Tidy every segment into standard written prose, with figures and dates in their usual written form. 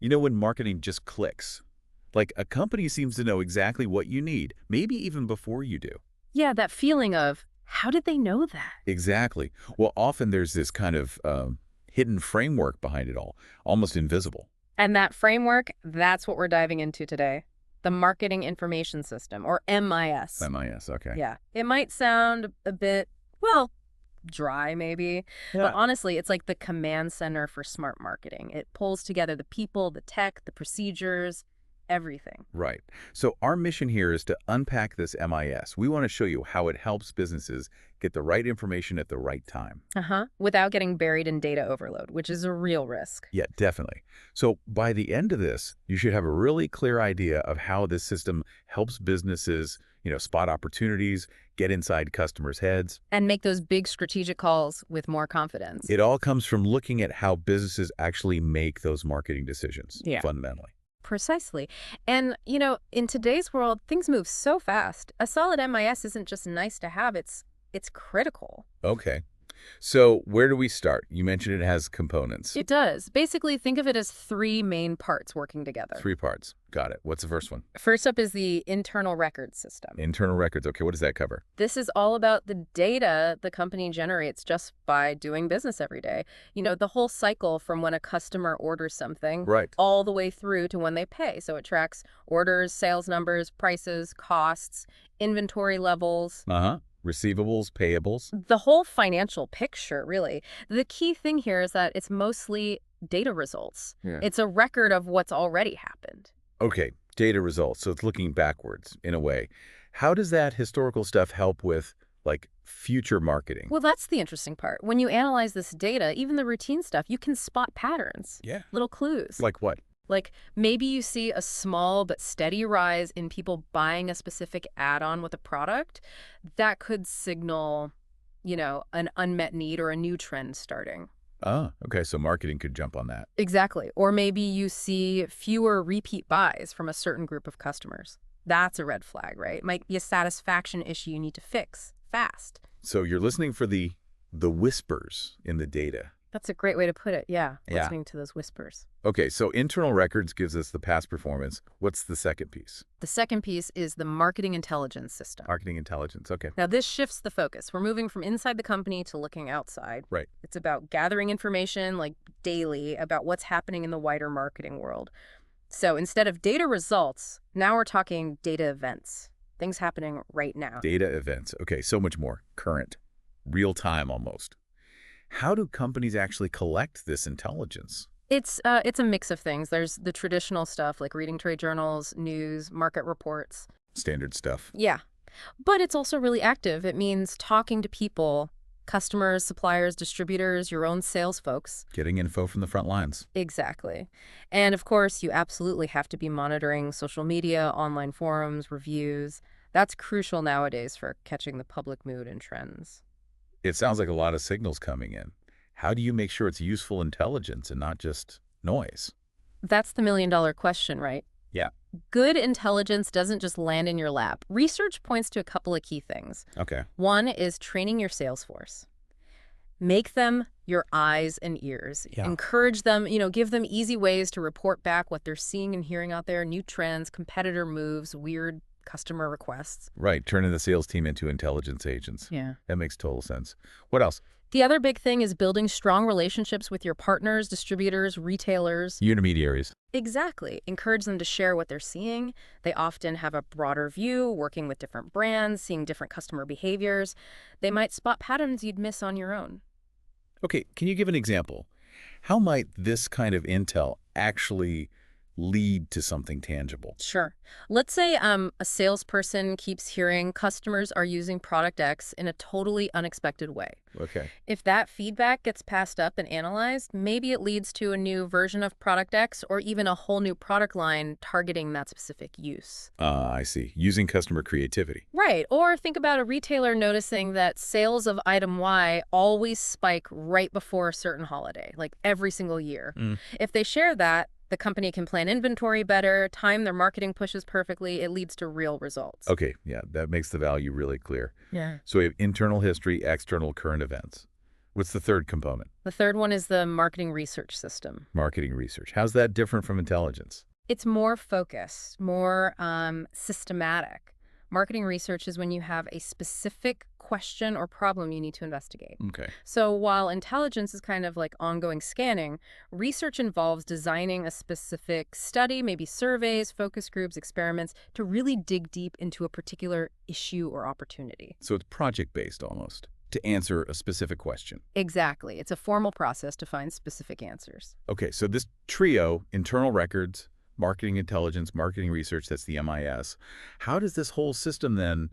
You know when marketing just clicks? Like a company seems to know exactly what you need, maybe even before you do. Yeah, that feeling of, how did they know that? Exactly. Well, often there's this kind of hidden framework behind it all, almost invisible. And that framework, that's what we're diving into today. The Marketing Information System, or MIS. MIS, okay. Yeah, it might sound a bit, well, dry maybe, but Yeah. honestly, it's like the command center for smart marketing. It pulls together the people, the tech, the procedures, everything. Right. So our mission here is to unpack this MIS. We want to show you how it helps businesses get the right information at the right time. Without getting buried in data overload, which is a real risk. Yeah, definitely. So by the end of this, you should have a really clear idea of how this system helps businesses, spot opportunities, get inside customers' heads. And make those big strategic calls with more confidence. It all comes from looking at how businesses actually make those marketing decisions, Yeah. fundamentally. Precisely. And, in today's world, things move so fast. A solid MIS isn't just nice to have, it's critical. Okay. So where do we start? You mentioned it has components. It does. Basically, think of it as three main parts working together. Three parts. Got it. What's the first one? First up is the internal records system. Internal records. Okay, what does that cover? This is all about the data the company generates just by doing business every day. The whole cycle from when a customer orders something Right. all the way through to when they pay. So it tracks orders, sales numbers, prices, costs, inventory levels. Uh-huh. Receivables, payables. The whole financial picture, really. The key thing here is that it's mostly data results. Yeah. It's a record of what's already happened. Okay, data results. So it's looking backwards, in a way. How does that historical stuff help with, like, future marketing? Well, that's the interesting part. When you analyze this data, even the routine stuff, you can spot patterns. Yeah. Little clues. Like what? Like maybe you see a small but steady rise in people buying a specific add-on with a product. That could signal, an unmet need or a new trend starting. Ah, okay, so marketing could jump on that. Exactly. Or maybe you see fewer repeat buys from a certain group of customers. That's a red flag, right? It might be a satisfaction issue you need to fix fast. So you're listening for the whispers in the data. That's a great way to put it. Yeah. Yeah. Listening to those whispers. Okay, so internal records gives us the past performance. What's the second piece? The second piece is the marketing intelligence system. Marketing intelligence, okay. Now, this shifts the focus. We're moving from inside the company to looking outside. Right. It's about gathering information, like daily, about what's happening in the wider marketing world. So instead of data results, now we're talking data events, things happening right now. Data events, okay, so much more. Current, real time almost. How do companies actually collect this intelligence? It's a mix of things. There's the traditional stuff like reading trade journals, news, market reports. Standard stuff. Yeah. But it's also really active. It means talking to people, customers, suppliers, distributors, your own sales folks. Getting info from the front lines. Exactly. And of course, you absolutely have to be monitoring social media, online forums, reviews. That's crucial nowadays for catching the public mood and trends. It sounds like a lot of signals coming in. How do you make sure it's useful intelligence and not just noise? That's the million-dollar question, right? Yeah. Good intelligence doesn't just land in your lap. Research points to a couple of key things. Okay. One is training your sales force. Make them your eyes and ears. Yeah. Encourage them, give them easy ways to report back what they're seeing and hearing out there, new trends, competitor moves, weird customer requests. Right, turning the sales team into intelligence agents. Yeah. That makes total sense. What else? The other big thing is building strong relationships with your partners, distributors, retailers. Intermediaries. Exactly. Encourage them to share what they're seeing. They often have a broader view, working with different brands, seeing different customer behaviors. They might spot patterns you'd miss on your own. Okay, can you give an example? How might this kind of intel actually lead to something tangible? Sure. Let's say a salesperson keeps hearing customers are using product X in a totally unexpected way. Okay. If that feedback gets passed up and analyzed, maybe it leads to a new version of product X or even a whole new product line targeting that specific use. I see. Using customer creativity. Right. Or think about a retailer noticing that sales of item Y always spike right before a certain holiday, like every single year. If they share that, the company can plan inventory better, time their marketing pushes perfectly. It leads to real results. Okay, yeah, that makes the value really clear. Yeah. So we have internal history, external current events. What's the third component? The third one is the marketing research system. Marketing research. How's that different from intelligence? It's more focused, more systematic. Marketing research is when you have a specific question or problem you need to investigate. Okay. So while intelligence is kind of like ongoing scanning, research involves designing a specific study, maybe surveys, focus groups, experiments, to really dig deep into a particular issue or opportunity. So it's project-based almost, to answer a specific question. Exactly. It's a formal process to find specific answers. Okay, so this trio, internal records, marketing intelligence, marketing research, that's the MIS. How does this whole system then,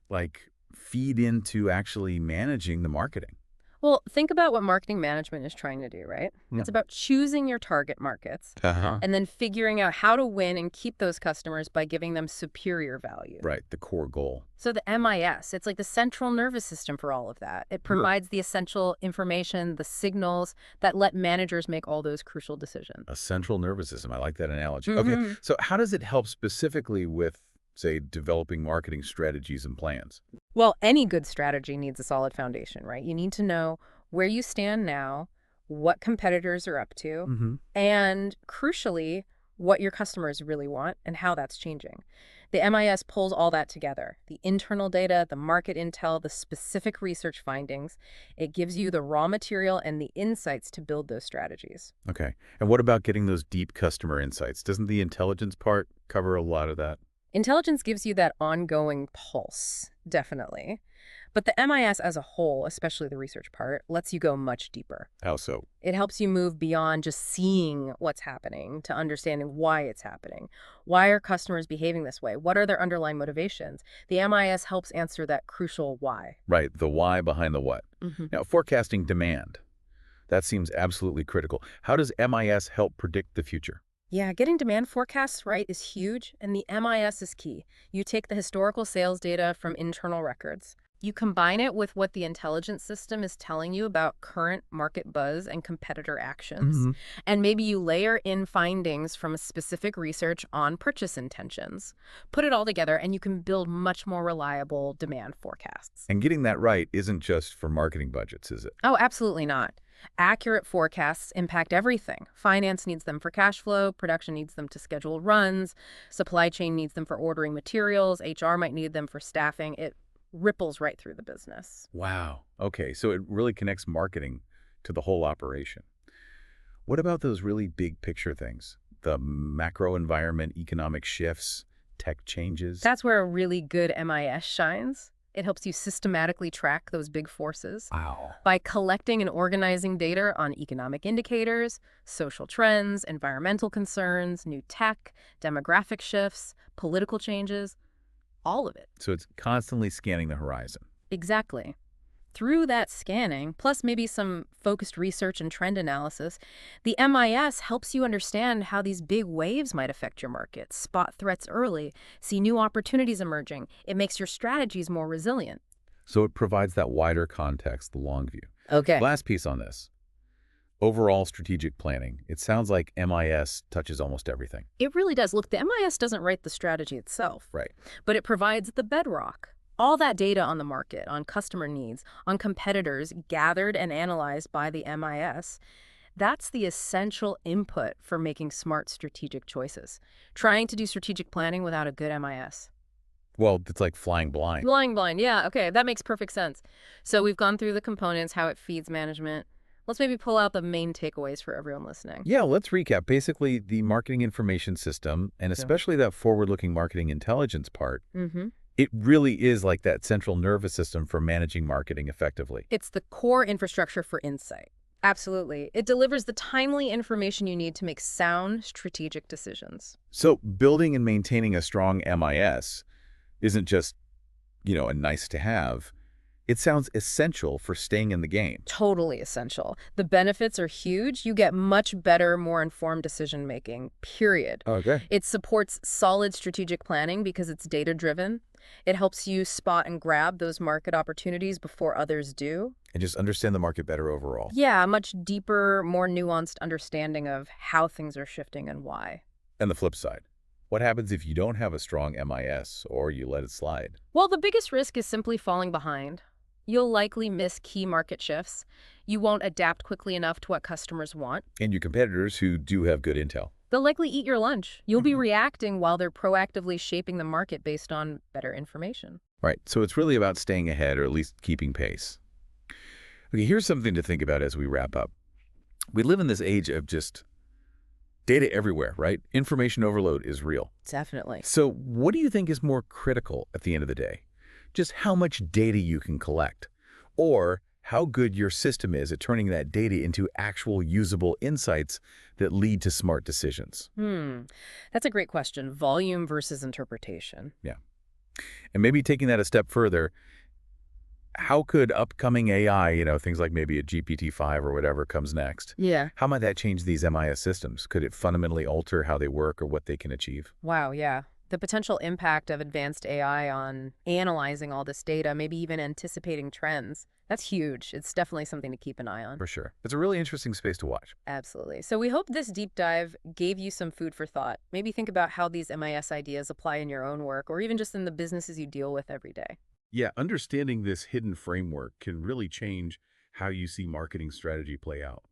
like, feed into actually managing the marketing? Well, think about what marketing management is trying to do, right? Yeah. It's about choosing your target markets and then figuring out how to win and keep those customers by giving them superior value. Right, the core goal. So the MIS, it's like the central nervous system for all of that. It provides the essential information, the signals that let managers make all those crucial decisions. A central nervous system. I like that analogy. Okay, so how does it help specifically with, say, developing marketing strategies and plans? Well, any good strategy needs a solid foundation, right? You need to know where you stand now, what competitors are up to, and crucially, what your customers really want and how that's changing. The MIS pulls all that together, the internal data, the market intel, the specific research findings. It gives you the raw material and the insights to build those strategies. Okay, and what about getting those deep customer insights? Doesn't the intelligence part cover a lot of that? Intelligence gives you that ongoing pulse, definitely. But the MIS as a whole, especially the research part, lets you go much deeper. How so? It helps you move beyond just seeing what's happening to understanding why it's happening. Why are customers behaving this way? What are their underlying motivations? The MIS helps answer that crucial why. Right, the why behind the what. Now, forecasting demand. That seems absolutely critical. How does MIS help predict the future? Yeah, getting demand forecasts right is huge, and the MIS is key. You take the historical sales data from internal records. You combine it with what the intelligence system is telling you about current market buzz and competitor actions. And maybe you layer in findings from a specific research on purchase intentions. Put it all together, and you can build much more reliable demand forecasts. And getting that right isn't just for marketing budgets, is it? Oh, absolutely not. Accurate forecasts impact everything. Finance needs them for cash flow, production needs them to schedule runs, supply chain needs them for ordering materials, HR might need them for staffing. It ripples right through the business. Wow. Okay, so it really connects marketing to the whole operation. What about those really big picture things? The macro environment, economic shifts, tech changes? That's where a really good MIS shines. It helps you systematically track those big forces. Wow. By collecting and organizing data on economic indicators, social trends, environmental concerns, new tech, demographic shifts, political changes, all of it. So it's constantly scanning the horizon. Exactly. Through that scanning, plus maybe some focused research and trend analysis, the MIS helps you understand how these big waves might affect your market, spot threats early, see new opportunities emerging. It makes your strategies more resilient. So it provides that wider context, the long view. Okay. Last piece on this. Overall strategic planning. It sounds like MIS touches almost everything. It really does. Look, the MIS doesn't write the strategy itself, Right. but it provides the bedrock. All that data on the market, on customer needs, on competitors gathered and analyzed by the MIS, that's the essential input for making smart strategic choices. Trying to do strategic planning without a good MIS. Well, it's like flying blind. Flying blind, yeah, okay, that makes perfect sense. So we've gone through the components, how it feeds management. Let's maybe pull out the main takeaways for everyone listening. Yeah, let's recap. Basically, the marketing information system, and especially that forward-looking marketing intelligence part, it really is like that central nervous system for managing marketing effectively. It's the core infrastructure for insight. Absolutely. It delivers the timely information you need to make sound strategic decisions. So building and maintaining a strong MIS isn't just, a nice to have. It sounds essential for staying in the game. Totally essential. The benefits are huge. You get much better, more informed decision-making, period. Okay. It supports solid strategic planning because it's data-driven. It helps you spot and grab those market opportunities before others do. And just understand the market better overall. Yeah, a much deeper, more nuanced understanding of how things are shifting and why. And the flip side. What happens if you don't have a strong MIS or you let it slide? Well, the biggest risk is simply falling behind. You'll likely miss key market shifts. You won't adapt quickly enough to what customers want. And your competitors who do have good intel. They'll likely eat your lunch. You'll be Mhm. reacting while they're proactively shaping the market based on better information. Right. So it's really about staying ahead or at least keeping pace. Okay, here's something to think about as we wrap up. We live in this age of just data everywhere, right? Information overload is real. Definitely. So what do you think is more critical at the end of the day? Just how much data you can collect, or how good your system is at turning that data into actual usable insights that lead to smart decisions. That's a great question. Volume versus interpretation. Yeah. And maybe taking that a step further, how could upcoming AI, things like maybe a GPT-5 or whatever comes next, Yeah. how might that change these MIS systems? Could it fundamentally alter how they work or what they can achieve? Wow, yeah. The potential impact of advanced AI on analyzing all this data, maybe even anticipating trends, that's huge. It's definitely something to keep an eye on. For sure. It's a really interesting space to watch. Absolutely. So we hope this deep dive gave you some food for thought. Maybe think about how these MIS ideas apply in your own work or even just in the businesses you deal with every day. Yeah, understanding this hidden framework can really change how you see marketing strategy play out.